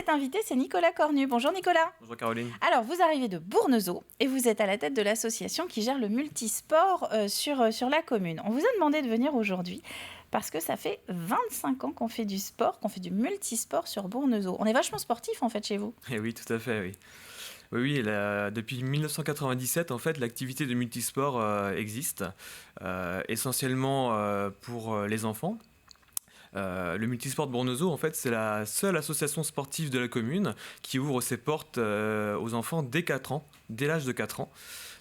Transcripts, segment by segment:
cet invité, c'est Nicolas Cornu. Bonjour Nicolas. Bonjour Caroline. Alors, vous arrivez de Bournezeau et vous êtes à la tête de l'association qui gère le multisport sur la commune. On vous a demandé de venir aujourd'hui parce que ça fait 25 ans qu'on fait du sport, qu'on fait du multisport sur Bournezeau. On est vachement sportif en fait chez vous. Eh oui, tout à fait, oui. Oui, depuis 1997, en fait, l'activité de multisport existe, essentiellement pour les enfants. Le multisport de Bournezeau, en fait, c'est la seule association sportive de la commune qui ouvre ses portes aux enfants dès 4 ans, dès l'âge de 4 ans.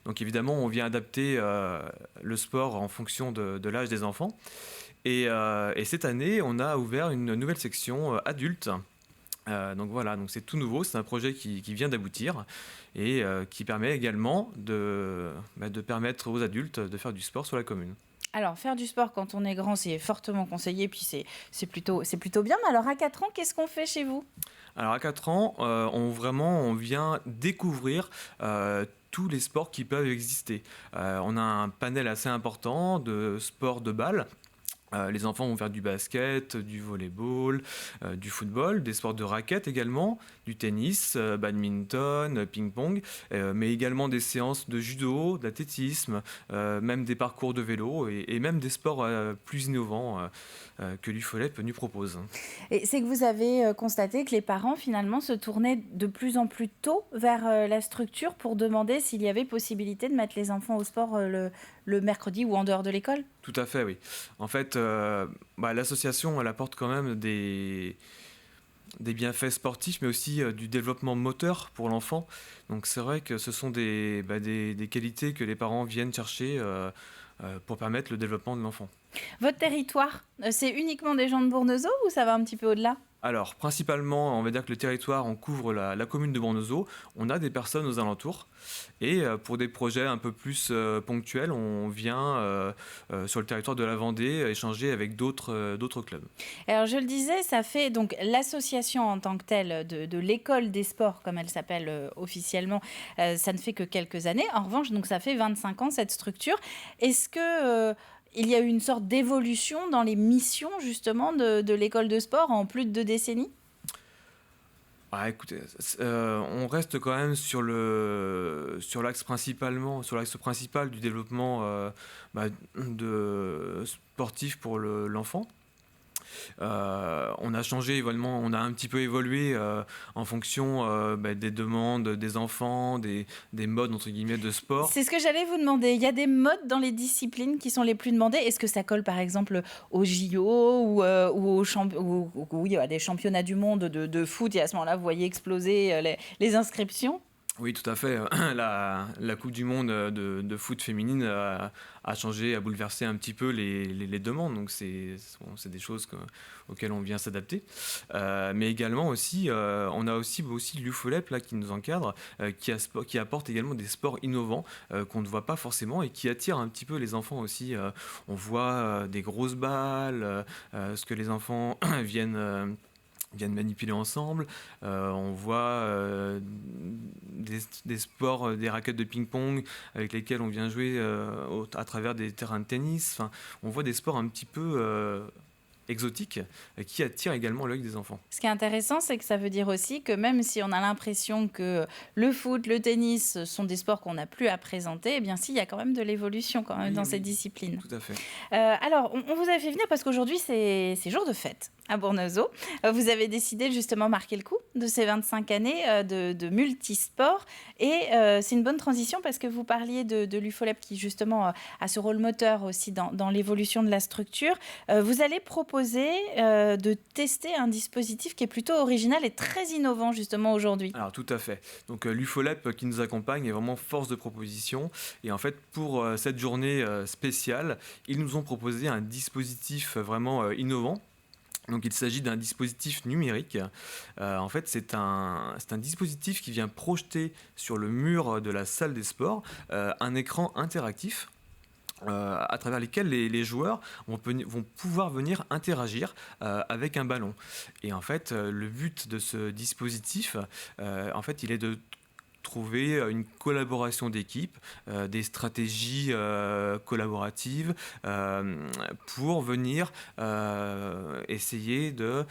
Donc évidemment, on vient adapter le sport en fonction de l'âge des enfants. Et cette année, on a ouvert une nouvelle section adulte. Donc voilà, donc c'est tout nouveau, c'est un projet qui vient d'aboutir et qui permet également de permettre aux adultes de faire du sport sur la commune. Alors, faire du sport quand on est grand, c'est fortement conseillé, puis c'est plutôt bien. Mais alors, à 4 ans, qu'est-ce qu'on fait chez vous ? Alors à 4 ans, on vient découvrir tous les sports qui peuvent exister. On a un panel assez important de sports de balle. Les enfants vont faire du basket, du volleyball, du football, des sports de raquettes également, du tennis, badminton, ping-pong, mais également des séances de judo, d'athlétisme, même des parcours de vélo et même des sports plus innovants que l'UFOLEP nous propose. Et c'est que vous avez constaté que les parents finalement se tournaient de plus en plus tôt vers la structure pour demander s'il y avait possibilité de mettre les enfants au sport le mercredi ou en dehors de l'école ? Tout à fait, oui. En fait, l'association, elle apporte quand même des bienfaits sportifs, mais aussi du développement moteur pour l'enfant. Donc c'est vrai que ce sont des qualités que les parents viennent chercher pour permettre le développement de l'enfant. Votre territoire, c'est uniquement des gens de Bournezeau ou ça va un petit peu au-delà ? Alors, principalement, on va dire que le territoire, on couvre la commune de Bournezeau. On a des personnes aux alentours. Et pour des projets un peu plus ponctuels, on vient sur le territoire de la Vendée échanger avec d'autres clubs. Alors, je le disais, ça fait donc l'association en tant que telle de l'école des sports, comme elle s'appelle officiellement, ça ne fait que quelques années. En revanche, donc ça fait 25 ans cette structure. Est-ce que il y a eu une sorte d'évolution dans les missions justement de l'école de sport en plus de 2 décennies ? Écoutez, on reste quand même sur l'axe principal du développement de sportif pour l'enfant. On a changé également, on a un petit peu évolué en fonction des demandes des enfants, des modes entre guillemets de sport. C'est ce que j'allais vous demander. Il y a des modes dans les disciplines qui sont les plus demandées. Est-ce que ça colle par exemple aux JO ou à des championnats du monde de foot et à ce moment-là vous voyez exploser les inscriptions ? Oui, tout à fait. La Coupe du Monde de foot féminine a changé, a bouleversé un petit peu les demandes. Donc, c'est des choses auxquelles on vient s'adapter. Mais également aussi, on a aussi l'UFOLEP là, qui nous encadre, qui apporte également des sports innovants qu'on ne voit pas forcément et qui attirent un petit peu les enfants aussi. On voit des grosses balles, ce que les enfants viennent manipuler ensemble. On voit des sports, des raquettes de ping-pong avec lesquelles on vient jouer à travers des terrains de tennis. Enfin, on voit des sports un petit peu exotiques qui attirent également l'œil des enfants. Ce qui est intéressant, c'est que ça veut dire aussi que même si on a l'impression que le foot, le tennis sont des sports qu'on n'a plus à présenter, eh bien si, il y a quand même de l'évolution quand même dans ces disciplines. Tout à fait. Alors, on vous a fait venir parce qu'aujourd'hui, c'est jour de fête à Bournezeau. Vous avez décidé de justement marquer le coup de ces 25 années de multisport. Et c'est une bonne transition parce que vous parliez de l'UFOLEP qui justement a ce rôle moteur aussi dans l'évolution de la structure. Vous allez proposer de tester un dispositif qui est plutôt original et très innovant justement aujourd'hui. Alors tout à fait. Donc l'UFOLEP qui nous accompagne est vraiment force de proposition. Et en fait, pour cette journée spéciale, ils nous ont proposé un dispositif vraiment innovant. Donc il s'agit d'un dispositif numérique. En fait, c'est un dispositif qui vient projeter sur le mur de la salle des sports un écran interactif à travers lesquels les joueurs vont pouvoir venir interagir avec un ballon. Et en fait, le but de ce dispositif, il est de trouver une collaboration d'équipe, des stratégies collaboratives pour venir essayer de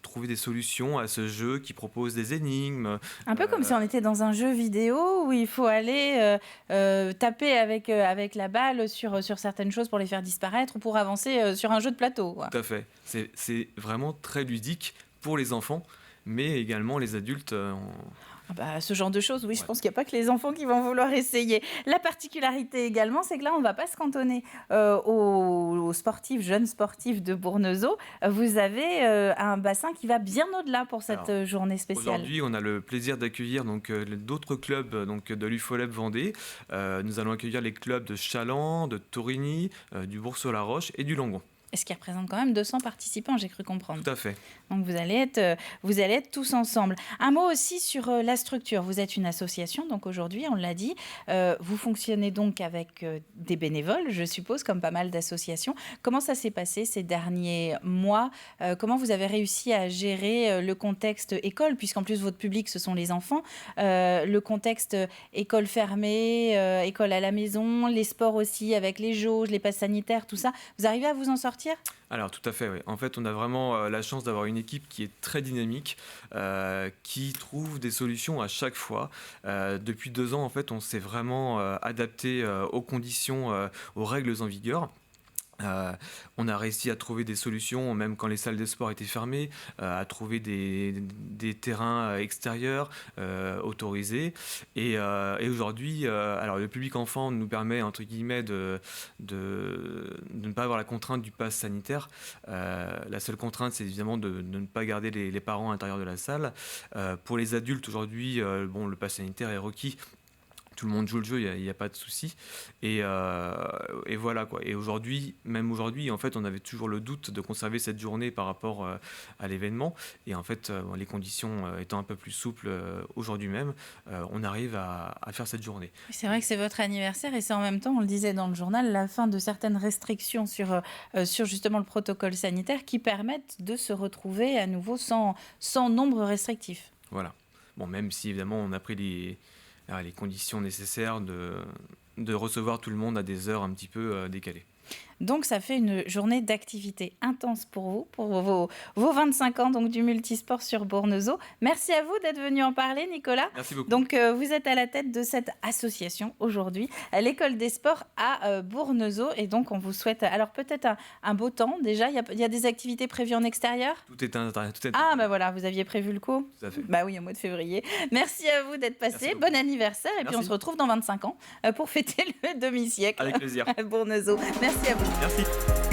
trouver des solutions à ce jeu qui propose des énigmes. Un peu comme si on était dans un jeu vidéo où il faut aller taper avec la balle sur certaines choses pour les faire disparaître ou pour avancer sur un jeu de plateau, quoi. Tout à fait. C'est vraiment très ludique pour les enfants, mais également les adultes. Ah bah, ce genre de choses, oui, je Ouais. pense qu'il n'y a pas que les enfants qui vont vouloir essayer. La particularité également, c'est que là, on ne va pas se cantonner aux sportifs, jeunes sportifs de Bournezeau. Vous avez un bassin qui va bien au-delà pour cette Alors, journée spéciale. aujourd'hui, on a le plaisir d'accueillir d'autres clubs de l'UFOLEB Vendée. Nous allons accueillir les clubs de Chaland, de Torigny, du Bourg-sur-la-Roche et du Langon. Et ce qui représente quand même 200 participants, j'ai cru comprendre. Tout à fait. Donc vous allez être tous ensemble. Un mot aussi sur la structure. Vous êtes une association, donc aujourd'hui, on l'a dit, vous fonctionnez donc avec des bénévoles, je suppose, comme pas mal d'associations. Comment ça s'est passé ces derniers mois? Comment vous avez réussi à gérer le contexte école, puisqu'en plus votre public, ce sont les enfants, le contexte école fermée, école à la maison, les sports aussi avec les jauges, les passes sanitaires, tout ça. Vous arrivez à vous en sortir? Alors tout à fait, oui. En fait, on a vraiment la chance d'avoir une équipe qui est très dynamique, qui trouve des solutions à chaque fois. Depuis 2 ans, en fait, on s'est vraiment adapté aux conditions, aux règles en vigueur. On a réussi à trouver des solutions, même quand les salles de sport étaient fermées, à trouver des terrains extérieurs autorisés. Et aujourd'hui, alors le public enfant nous permet, entre guillemets, de ne pas avoir la contrainte du pass sanitaire. La seule contrainte, c'est évidemment de ne pas garder les parents à l'intérieur de la salle. Pour les adultes, aujourd'hui, bon, le pass sanitaire est requis. Tout le monde joue le jeu, il n'y a pas de souci. Et voilà quoi. Et même aujourd'hui, en fait, on avait toujours le doute de conserver cette journée par rapport à l'événement. Et en fait, les conditions étant un peu plus souples aujourd'hui même, on arrive à faire cette journée. C'est vrai que c'est votre anniversaire et c'est en même temps, on le disait dans le journal, la fin de certaines restrictions sur justement le protocole sanitaire qui permettent de se retrouver à nouveau sans nombre restrictif. Voilà. Bon, même si évidemment on a pris les conditions nécessaires de recevoir tout le monde à des heures un petit peu décalées. Donc, ça fait une journée d'activité intense pour vous, pour vos 25 ans donc, du multisport sur Bournezeau. Merci à vous d'être venu en parler, Nicolas. Merci beaucoup. Donc, vous êtes à la tête de cette association aujourd'hui, à l'École des sports à Bournezeau. Et donc, on vous souhaite alors peut-être un beau temps déjà. Il y a des activités prévues en extérieur? Tout est Ah, ben voilà, vous aviez prévu le coup? Tout à fait. Bah oui, au mois de février. Merci à vous d'être passé. Merci beaucoup. Bon anniversaire. Et puis, Merci. on se retrouve dans 25 ans pour fêter le demi-siècle Avec plaisir. à Bournezeau. Merci à vous. Merci.